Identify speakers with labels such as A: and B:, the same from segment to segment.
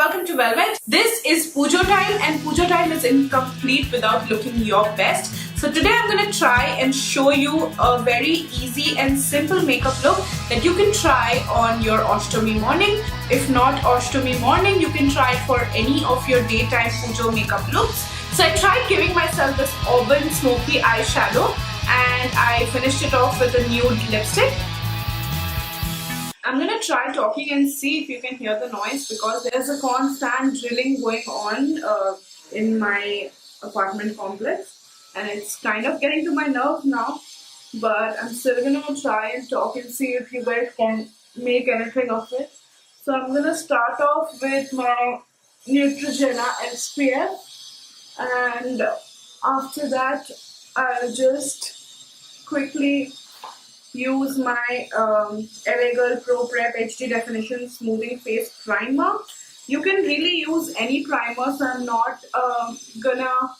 A: welcome to Velvet. This is Pujo time, and Pujo time is incomplete without looking your best. So today I'm going to try and show you a very easy and simple makeup look that you can try on your Ashtami morning. If not Ashtami morning, you can try it for any of your daytime Pujo makeup looks. So I tried giving myself this auburn smoky eyeshadow and I finished it off with a nude lipstick. I'm gonna try talking and see if you can hear the noise because there's a constant drilling going on in my apartment complex and it's kind of getting to my nerves now, but I'm still gonna try and talk and see if you guys can make anything of it. So I'm gonna start off with my Neutrogena SPF, and after that I'll just quickly use my LA Girl Pro Prep HD Definition Smoothing Face Primer. You can really use any primer, so I'm not gonna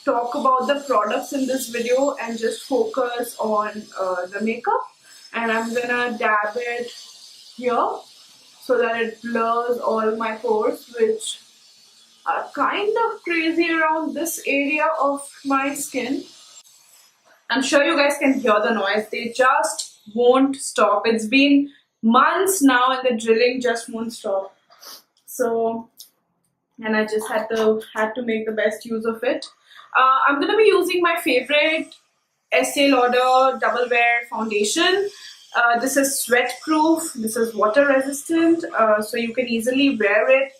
A: talk about the products in this video and just focus on the makeup. And I'm gonna dab it here so that it blurs all my pores, which are kind of crazy around this area of my skin. I'm sure you guys can hear the noise. They just won't stop. It's been months now and the drilling just won't stop. So, and I just had to make the best use of it. I'm going to be using my favorite Estee Lauder Double Wear Foundation. This is sweat proof. This is water resistant. So you can easily wear it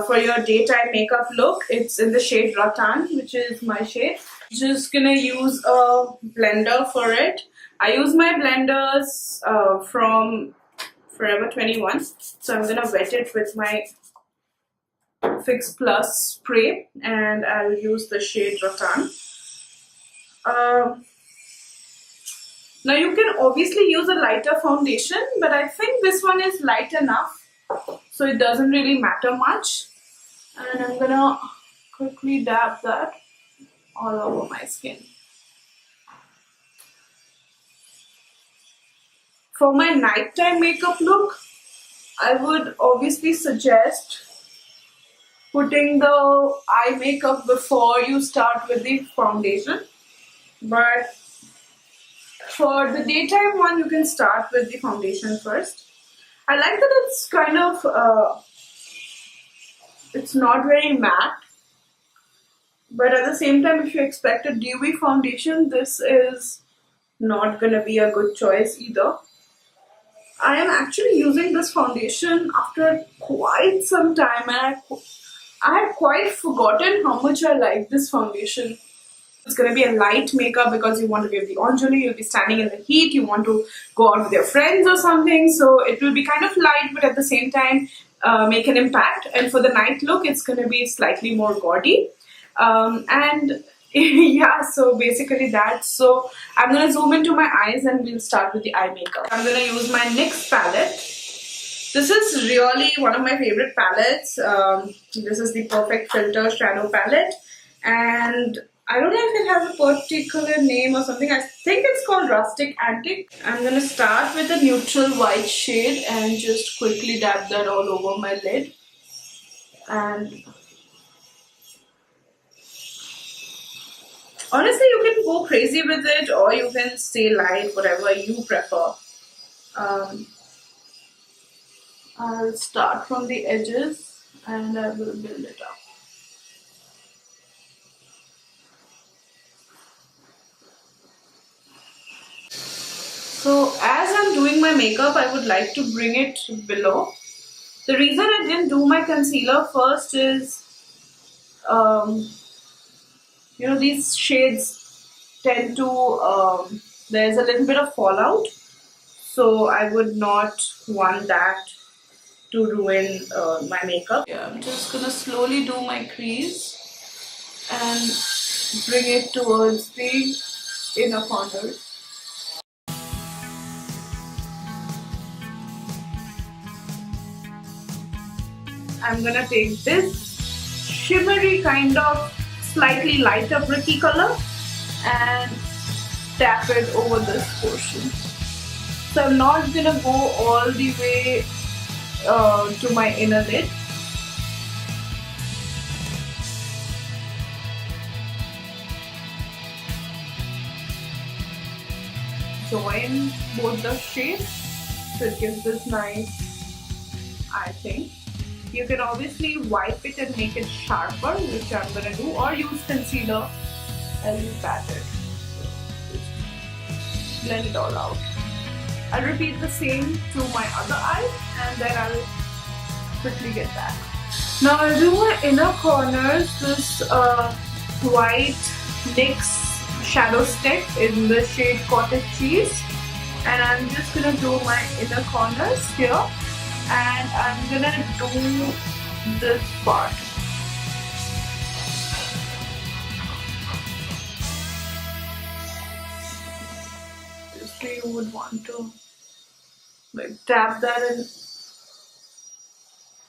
A: for your daytime makeup look. It's in the shade Rattan, which is my shade. Just gonna use a blender for it. I use my blenders from Forever 21, so I'm gonna wet it with my Fix Plus spray, and I'll use the shade Rattan. Now you can obviously use a lighter foundation, but I think this one is light enough, so it doesn't really matter much. And I'm gonna quickly dab that all over my skin. For my nighttime makeup look, I would obviously suggest putting the eye makeup before you start with the foundation, but for the daytime one you can start with the foundation first. I like that it's kind of it's not very matte, but at the same time, if you expect a dewy foundation, this is not gonna be a good choice either. I am actually using this foundation after quite some time, and I had quite forgotten how much I like this foundation. It's gonna be a light makeup because you want to give the enjoli, you'll be standing in the heat, you want to go out with your friends or something, so it will be kind of light, but at the same time make an impact. And for the night look, it's gonna be slightly more gaudy. And yeah, so basically that. So I'm gonna zoom into my eyes and we'll start with the eye makeup. I'm gonna use my NYX palette. This is really one of my favorite palettes. This is the Perfect Filter Shadow Palette, and I don't know if it has a particular name or something. I think it's called Rustic Antique. I'm gonna start with a neutral white shade and just quickly dab that all over my lid. And honestly, you can go crazy with it or you can stay light, whatever you prefer. I'll start from the edges and I will build it up. So as I'm doing my makeup, I would like to bring it below. The reason I didn't do my concealer first is you know, these shades tend to, there's a little bit of fallout, so I would not want that to ruin my makeup. Yeah, I'm just gonna slowly do my crease and bring it towards the inner corners. I'm gonna take this shimmery kind of slightly lighter bricky color and tap it over this portion. So I'm not gonna go all the way to my inner lid. join both the shades, so it gives this nice eye thing. You can obviously wipe it and make it sharper, which I'm gonna do, or use concealer as you pat it. So just blend it all out. I'll repeat the same to my other eye and then I'll quickly get back. Now I'll do my inner corners, this white NYX shadow stick in the shade Cottage Cheese, and I'm just gonna do my inner corners here, and I'm gonna do this part. So you would want to like tap that and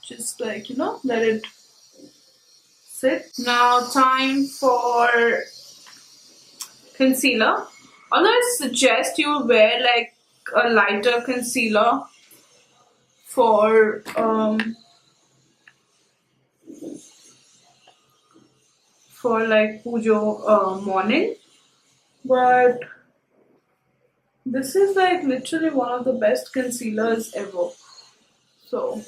A: just like, you know, let it sit. Now time for concealer. Although I suggest you wear like a lighter concealer for like Pujo morning, but this is like literally one of the best concealers ever. So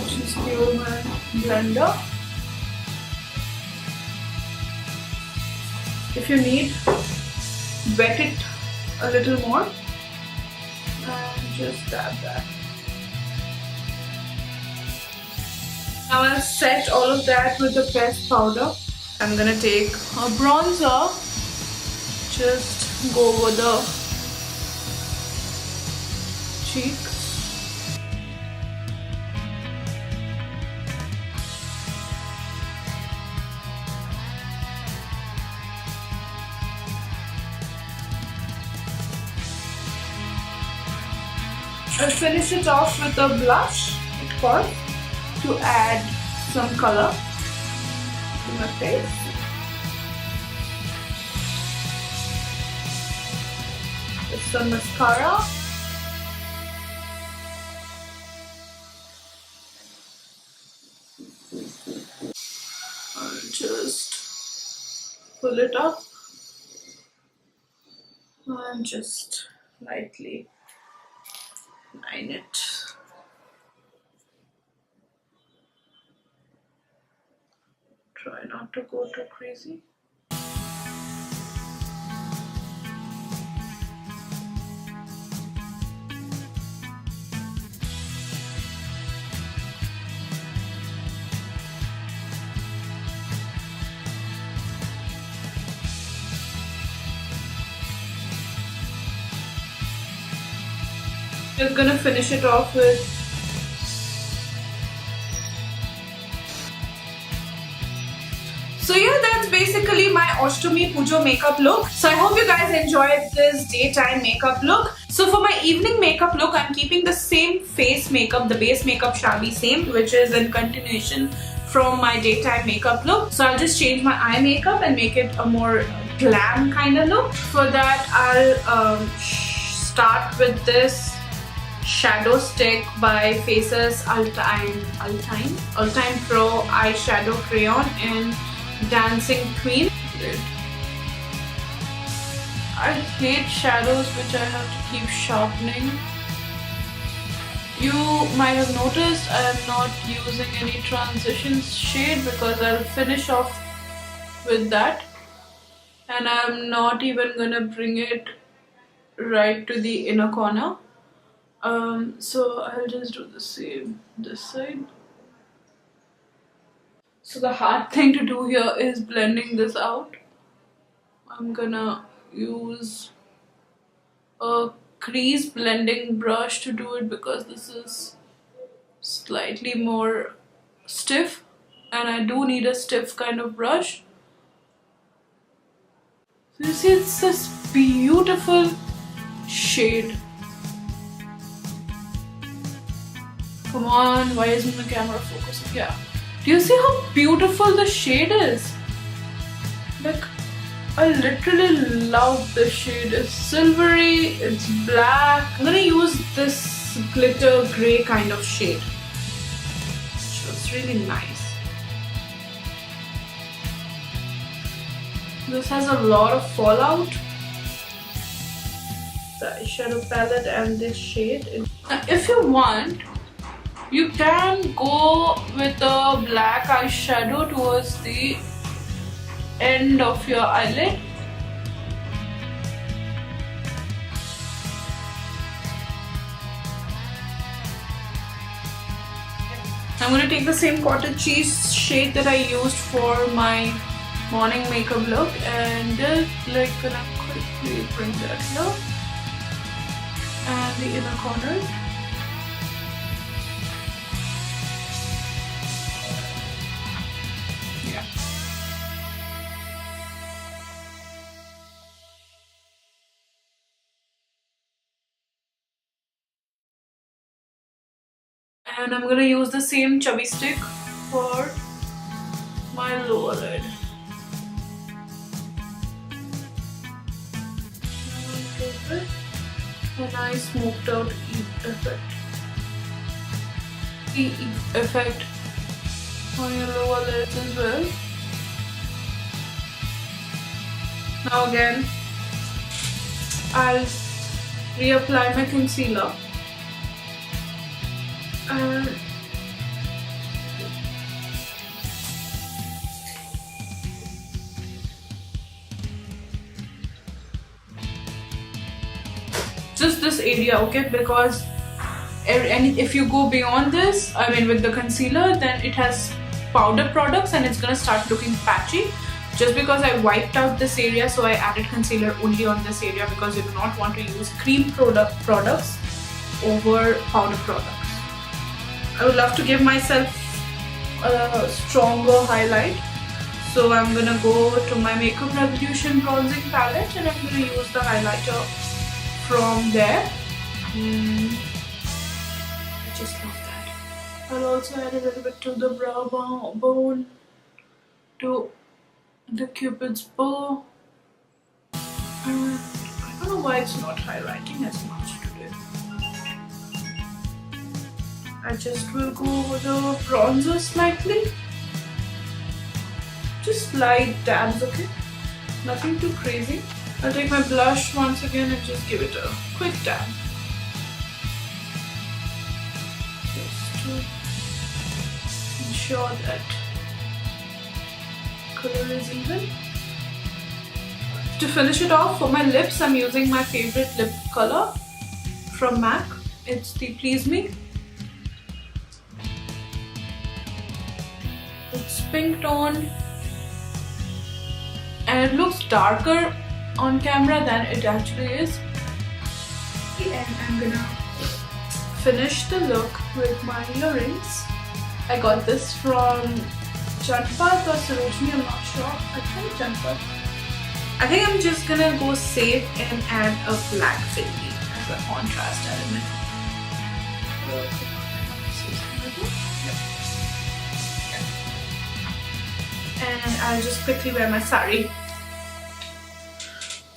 A: just use my blender. If you need, wet it a little more and just dab that. Now I'll set all of that with the pressed powder. I'm gonna take a bronzer, just go over the cheek. I'll finish it off with a blush, of course, to add some color to my face. With some mascara. I'll just pull it up and just lightly line it. Try not to go too crazy. Just gonna finish it off with So yeah, that's basically my Ashtami Pujo makeup look. So I hope you guys enjoyed this daytime makeup look. So for my evening makeup look, I'm keeping the same face makeup, the base makeup shall be same, which is in continuation from my daytime makeup look. So I'll just change my eye makeup and make it a more glam kind of look. For that, I'll start with this shadow stick by Faces Ultime Pro eyeshadow crayon in Dancing Queen. I hate shadows which I have to keep sharpening. You might have noticed I am not using any transition shade because I'll finish off with that, and I'm not even gonna bring it right to the inner corner. So I'll just do the same this side. So the hard thing to do here is blending this out. I'm gonna use a crease blending brush to do it because this is slightly more stiff and I do need a stiff kind of brush. So you see, it's this beautiful shade. Come on, why isn't the camera focusing? Yeah. Do you see how beautiful the shade is? Like, I literally love this shade. It's silvery, it's black. I'm gonna use this glitter grey kind of shade. So it's really nice. This has a lot of fallout. The eyeshadow palette and this shade. Now, if you want, you can go with a black eyeshadow towards the end of your eyelid. I'm going to take the same cottage cheese shade that I used for my morning makeup look and just like gonna quickly bring that here and the inner corner. Yeah. And I'm gonna use the same chubby stick for my lower lid. Give it a nice smoked out effect on your lower lids as well. Now again, I'll reapply my concealer. Just this area, okay, because if you go beyond this, I mean with the concealer, then it has powder products and it's gonna start looking patchy. Just because I wiped out this area, so I added concealer only on this area because you do not want to use cream products over powder products. I would love to give myself a stronger highlight, so I'm gonna go to my Makeup Revolution bronzing palette and I'm gonna use the highlighter from there. I just love that. I'll also add a little bit to the brow bone, to the Cupid's bow, and I don't know why it's not highlighting as much today. I just will go over the bronzer slightly. Just light dabs, okay? Nothing too crazy. I'll take my blush once again and just give it a quick dab. Just to ensure that color is even. To finish it off, for my lips, I'm using my favorite lip color from MAC. It's the Please Me. It's pink tone and it looks darker on camera than it actually is. And I'm gonna finish the look with my earrings. I got this from Janpat or Sarojini, I'm not sure. I think Janpat. I think I'm just gonna go safe and add a black figgy as a contrast element. And I'll just quickly wear my sari.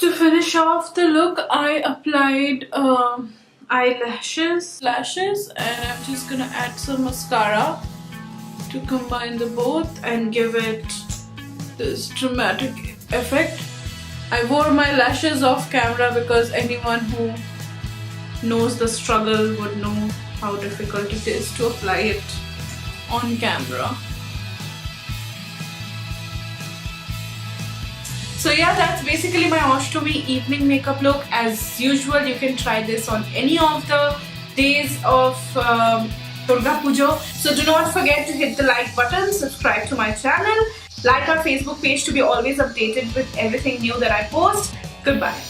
A: To finish off the look, I applied eyelashes, lashes, and I'm just gonna add some mascara to combine the both and give it this dramatic effect. I wore my lashes off camera because anyone who knows the struggle would know how difficult it is to apply it on camera. So yeah, that's basically my Ashtami evening makeup look. As usual, you can try this on any of the days of Durga Pujo. So do not forget to hit the like button, subscribe to my channel, like our Facebook page to be always updated with everything new that I post. Goodbye.